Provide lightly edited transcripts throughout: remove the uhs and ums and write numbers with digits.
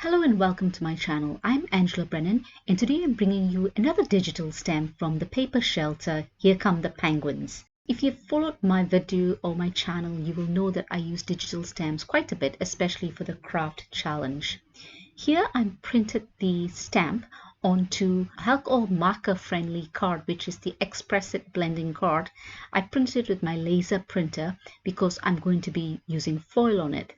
Hello and welcome to my channel. I'm Angela Brennan and today I'm bringing you another digital stamp from the paper shelter, Here Come the Penguins. If you've followed my video or my channel, you will know that I use digital stamps quite a bit, especially for the craft challenge. Here I printed the stamp onto alcohol marker friendly card, which is the Express-It blending card. I printed it with my laser printer because I'm going to be using foil on it.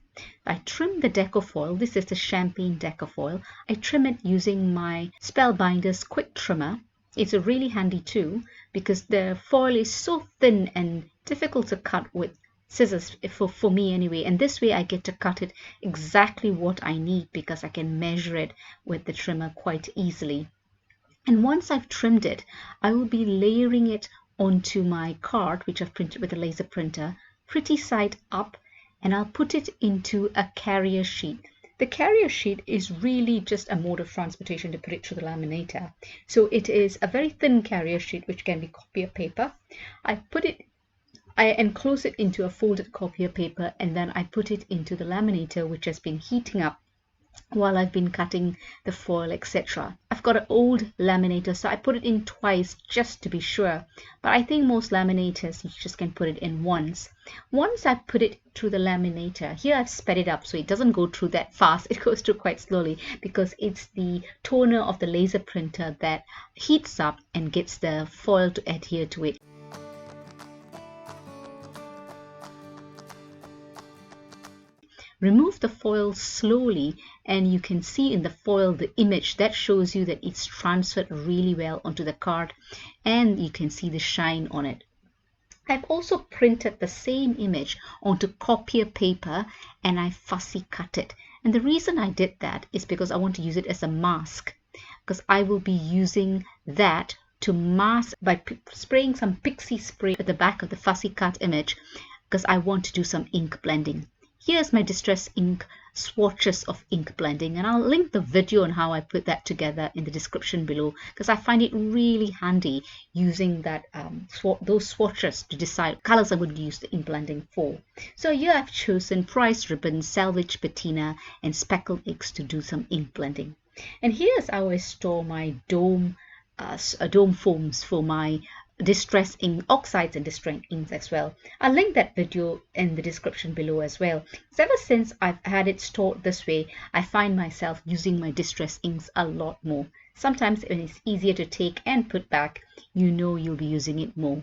I trim the Deco foil. This is the champagne Deco foil. I trim it using my Spellbinder's quick trimmer. It's a really handy tool because the foil is so thin and difficult to cut with scissors for me anyway, and this way I get to cut it exactly what I need because I can measure it with the trimmer quite easily. And once I've trimmed it, I will be layering it onto my card, which I've printed with a laser printer, pretty side up, and I'll put it into a carrier sheet. The carrier sheet is really just a mode of transportation to put it through the laminator. So it is a very thin carrier sheet which can be copier paper. I enclose it into a folded copier paper, and then I put it into the laminator, which has been heating up while I've been cutting the foil, etc. I've got an old laminator, so I put it in twice just to be sure, but I think most laminators you just can put it in once. Once I put it through the laminator, here I've sped it up so it doesn't go through that fast, it goes through quite slowly because it's the toner of the laser printer that heats up and gets the foil to adhere to it. Remove the foil slowly and you can see in the foil the image that shows you that it's transferred really well onto the card, and you can see the shine on it. I've also printed the same image onto copier paper and I fussy cut it. And the reason I did that is because I want to use it as a mask, because I will be using that to mask by spraying some pixie spray at the back of the fussy cut image because I want to do some ink blending. Here's my distress ink swatches of ink blending, and I'll link the video on how I put that together in the description below because I find it really handy using that those swatches to decide colors I'm going to use the ink blending for. So here I've chosen price ribbon, salvage patina, and speckled inks to do some ink blending. And here's how I store my dome foams for my distress ink, oxides and distress inks as well. I'll link that video in the description below as well. So ever since I've had it stored this way, I find myself using my distress inks a lot more. Sometimes when it's easier to take and put back, you know you'll be using it more.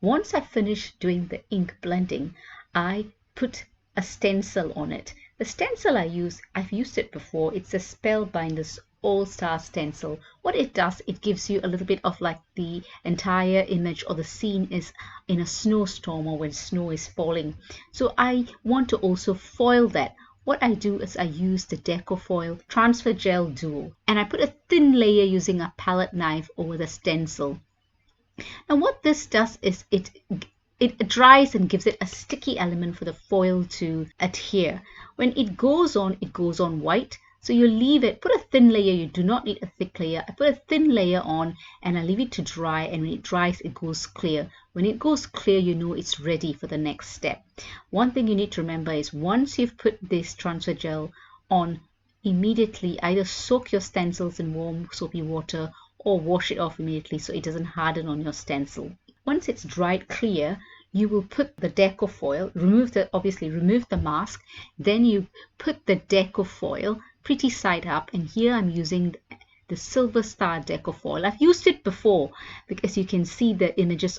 Once I finish doing the ink blending, I put a stencil on it. The stencil I've used it before. It's a Spellbinder's All-Star stencil. What it does, it gives you a little bit of like the entire image or the scene is in a snowstorm or when snow is falling. So I want to also foil that. What I do is I use the Deco Foil Transfer Gel Duo, and I put a thin layer using a palette knife over the stencil. Now what this does is it dries and gives it a sticky element for the foil to adhere. When it goes on white. So you leave it, put a thin layer, you do not need a thick layer. I put a thin layer on and I leave it to dry, and when it dries it goes clear. When it goes clear, you know it's ready for the next step. One thing you need to remember is once you've put this transfer gel on, immediately either soak your stencils in warm soapy water or wash it off immediately so it doesn't harden on your stencil. Once it's dried clear, you will put the Deco foil, obviously remove the mask, then you put the Deco foil pretty side up, and here I'm using the Silver Star Deco foil. I've used it before because you can see the images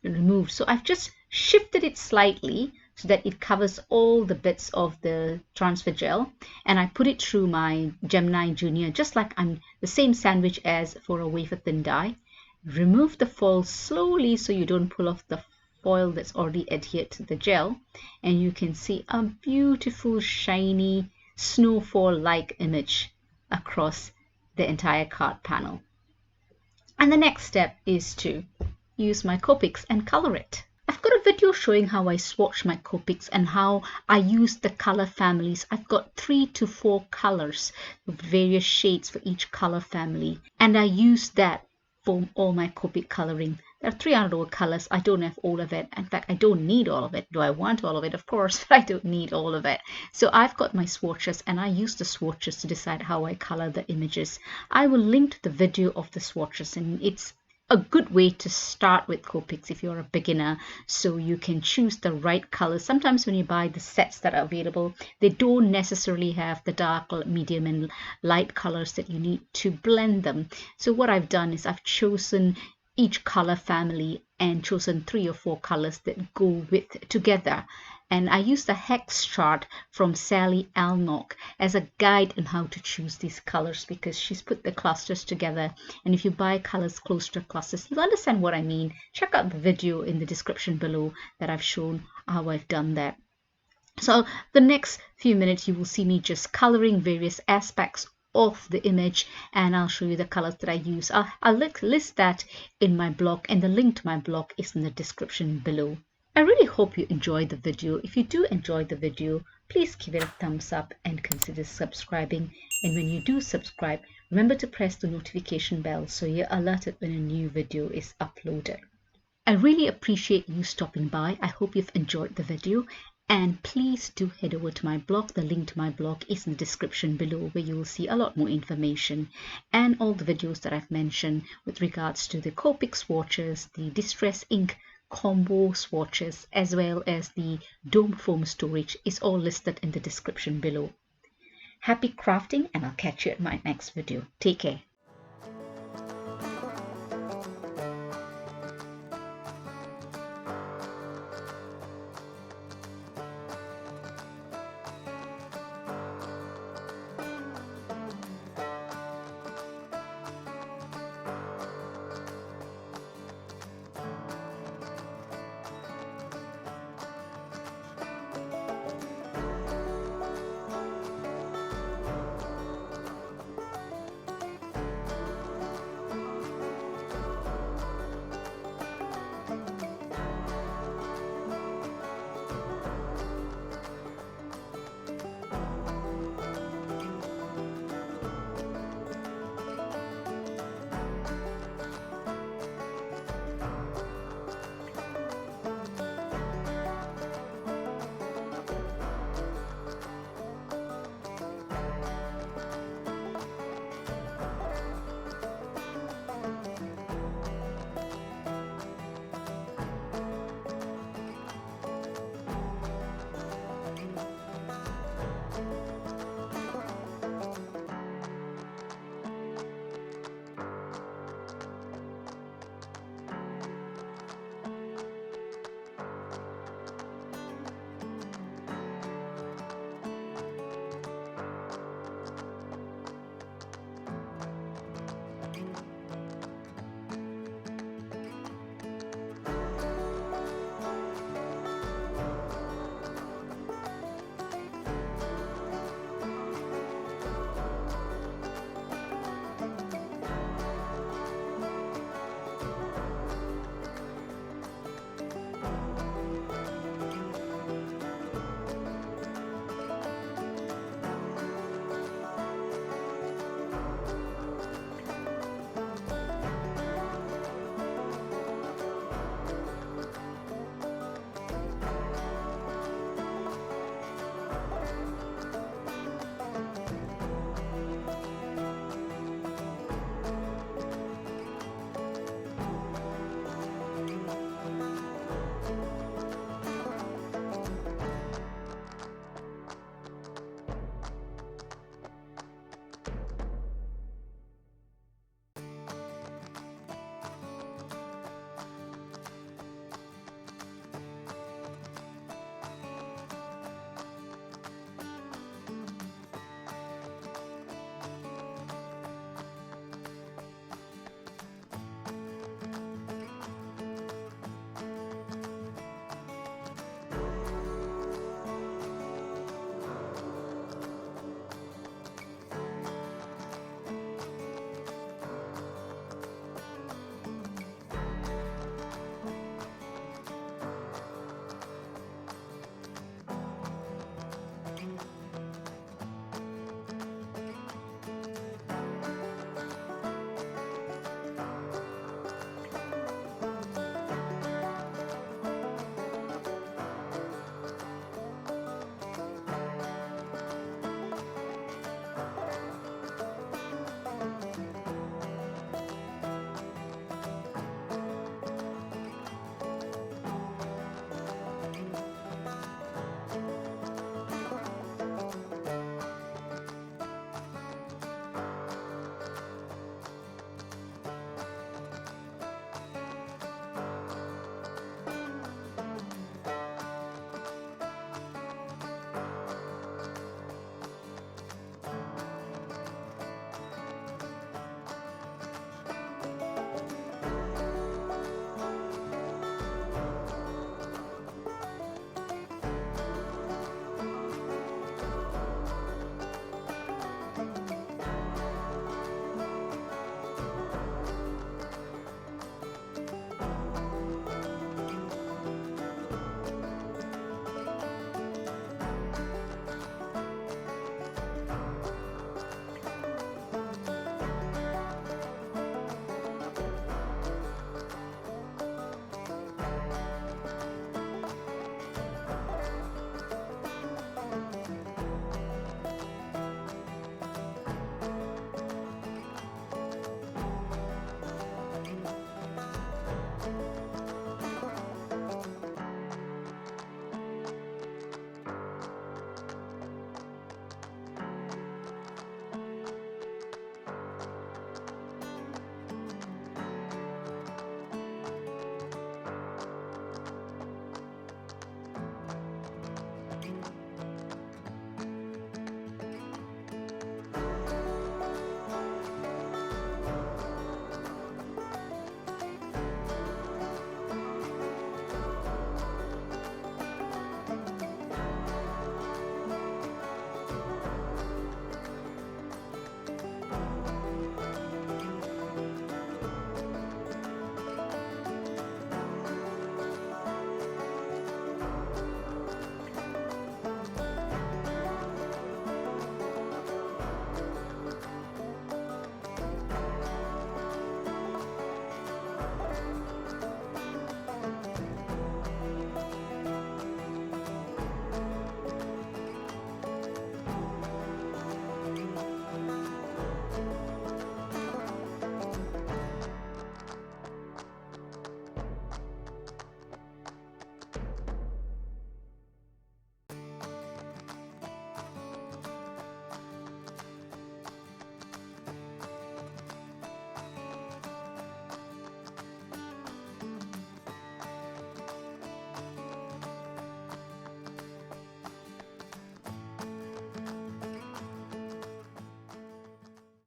removed. So I've just shifted it slightly so that it covers all the bits of the transfer gel, and I put it through my Gemini Junior, just like I'm the same sandwich as for a wafer thin die. Remove the foil slowly so you don't pull off the foil that's already adhered to the gel, and you can see a beautiful shiny snowfall-like image across the entire card panel. And the next step is to use my Copics and color it. I've got a video showing how I swatch my Copics and how I use the color families. I've got 3 to 4 colors with various shades for each color family, and I use that for all my Copic coloring. There are 300 over colors. I don't have all of it. In fact, I don't need all of it. Do I want all of it? Of course, but I don't need all of it. So I've got my swatches, and I use the swatches to decide how I color the images. I will link to the video of the swatches, and it's a good way to start with Copics if you're a beginner, so you can choose the right colors. Sometimes when you buy the sets that are available, they don't necessarily have the dark, medium, and light colors that you need to blend them. So what I've done is I've chosen each color family and chosen 3 or 4 colors that go with together. And I use the hex chart from Sally Alnock as a guide on how to choose these colors, because she's put the clusters together. And if you buy colors close to clusters, you'll understand what I mean. Check out the video in the description below that I've shown how I've done that. So the next few minutes, you will see me just coloring various aspects of the image, and I'll show you the colors that I use. I'll list that in my blog, and the link to my blog is in the description below. I really hope you enjoyed the video. If you do enjoy the video, please give it a thumbs up and consider subscribing. And when you do subscribe, remember to press the notification bell so you're alerted when a new video is uploaded. I really appreciate you stopping by. I hope you've enjoyed the video. And please do head over to my blog. The link to my blog is in the description below, where you will see a lot more information and all the videos that I've mentioned with regards to the Copic swatches, the Distress Ink combo swatches, as well as the dome foam storage is all listed in the description below. Happy crafting, and I'll catch you at my next video. Take care.